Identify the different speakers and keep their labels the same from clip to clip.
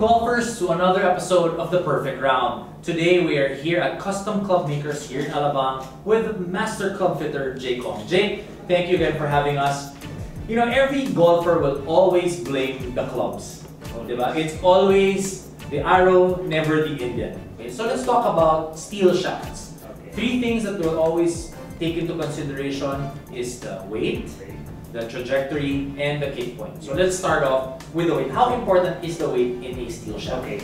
Speaker 1: golfers, to another episode of The Perfect Round. Today we are here at Custom Clubmakers here in Alabang with Master Clubfitter Jake Ong. Jake, thank you again for having us. You know, every golfer will always blame the clubs. Diba? It's always the arrow, never the Indian. Okay, so let's talk about steel shafts.
Speaker 2: Okay.
Speaker 1: Three things that we'll always take into consideration is the weight, the trajectory, and the kick point. So let's start off with the weight. How important is the weight in a steel shaft?
Speaker 2: Okay,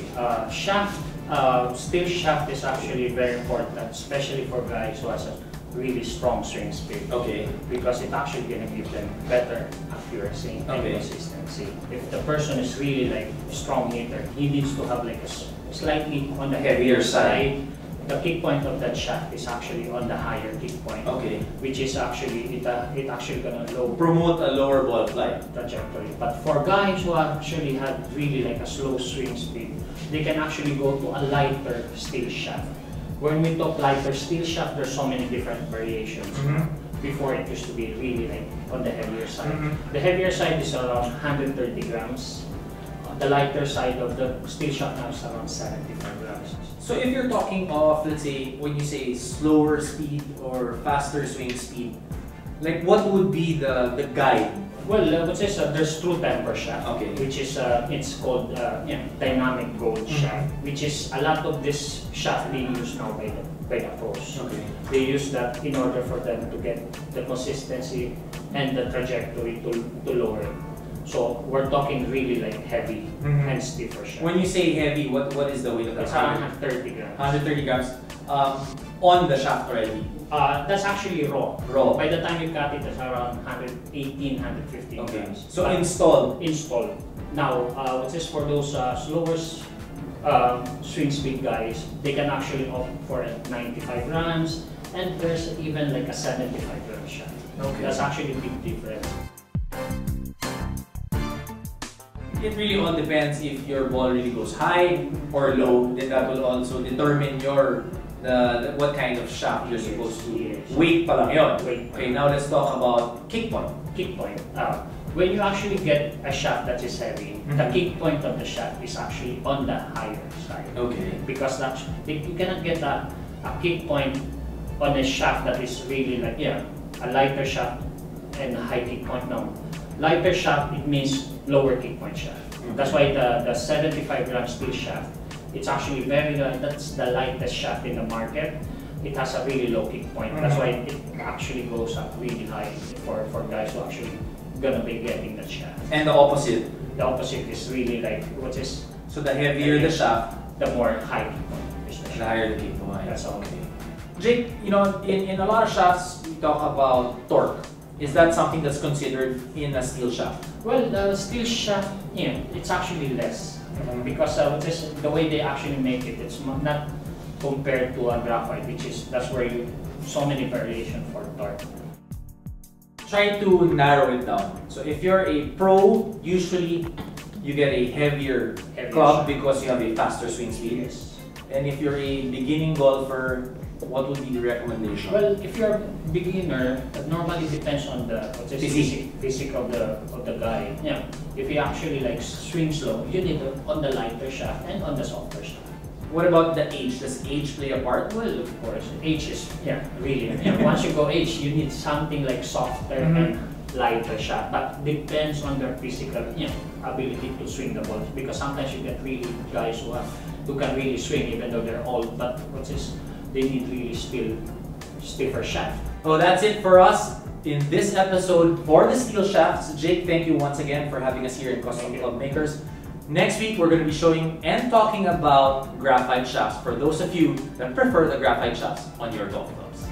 Speaker 2: steel shaft is actually very important, especially for guys who has a really strong swing speed.
Speaker 1: Okay.
Speaker 2: Because it's actually going to give them better accuracy and consistency. If the person is really like a strong hitter, he needs to have like a slightly on the heavier side. The kick point of that shaft is actually on the higher kick point.
Speaker 1: Okay.
Speaker 2: Which is actually it actually gonna
Speaker 1: promote a lower ball flight
Speaker 2: trajectory. But for guys who actually have really like a slow swing speed, they can actually go to a lighter steel shaft. When we talk lighter steel shaft, there's so many different variations. Before it used to be really like on the heavier side. The heavier side is around 130 grams. The lighter side of the steel shaft now is around 75 grams.
Speaker 1: So if you're talking of, let's say, when you say slower speed or faster swing speed, like what would be the guide?
Speaker 2: Well, there's true temper shaft,
Speaker 1: okay,
Speaker 2: which is it's called dynamic gold shaft, which is a lot of this shaft being used now by the pros.
Speaker 1: Okay.
Speaker 2: They use that in order for them to get the consistency and the trajectory to lower it. So we're talking really like heavy and stiffer shaft.
Speaker 1: When you say heavy, what is the weight of that?
Speaker 2: It's 130 grams.
Speaker 1: 130 grams on the shaft already.
Speaker 2: That's actually raw.
Speaker 1: Raw.
Speaker 2: By the time you cut it, it's around 118, 115 grams.
Speaker 1: So installed.
Speaker 2: Installed. Now, for those slower swing speed guys, they can actually opt for 95 grams, and there's even like a 75 gram shaft.
Speaker 1: Okay.
Speaker 2: That's actually a big difference.
Speaker 1: It really all depends if your ball really goes high or low. Then that will also determine what kind of shaft you're supposed to. Weight pa lang yun. Okay, now let's talk about kick point.
Speaker 2: Kick point. When you actually get a shaft that is heavy, the kick point of the shaft is actually on the higher side.
Speaker 1: Okay.
Speaker 2: Because you cannot get a kick point on a shaft that is really like a lighter shaft and a high kick point. No. Lighter shaft, it means lower kick point shaft. That's why the 75 gram steel shaft, it's actually that's the lightest shaft in the market. It has a really low kick point. That's why it actually goes up really high for guys who actually gonna be getting that shaft.
Speaker 1: And the opposite?
Speaker 2: The opposite is really like,
Speaker 1: so the heavier the shaft,
Speaker 2: the more high kick point.
Speaker 1: The higher the kick point.
Speaker 2: That's okay.
Speaker 1: Jake, you know, in a lot of shafts, we talk about torque. Is that something that's considered in a steel shaft?
Speaker 2: Well, the steel shaft, it's actually less because the way they actually make it, it's not compared to a graphite, that's where so many variation for torque.
Speaker 1: Try to narrow it down. So if you're a pro, usually you get a heavier club because you have a faster swing speed.
Speaker 2: Yes.
Speaker 1: And if you're a beginning golfer, what would be the recommendation?
Speaker 2: Well, if you're a beginner, it normally depends on the physique of the guy. Yeah. If he actually like swing slow, you need on the lighter shaft and on the softer shaft.
Speaker 1: What about the age? Does age play a part?
Speaker 2: Well, of course, age is really. Once you go age, you need something like softer and lighter shaft. But depends on their physical ability to swing the ball. Because sometimes you get really guys who can really swing even though they're old, but they need really stiffer shaft.
Speaker 1: Oh, that's it for us in this episode for the steel shafts. Jake, thank you once again for having us here in Custom Clubmakers. Next week, we're going to be showing and talking about graphite shafts for those of you that prefer the graphite shafts on your golf clubs.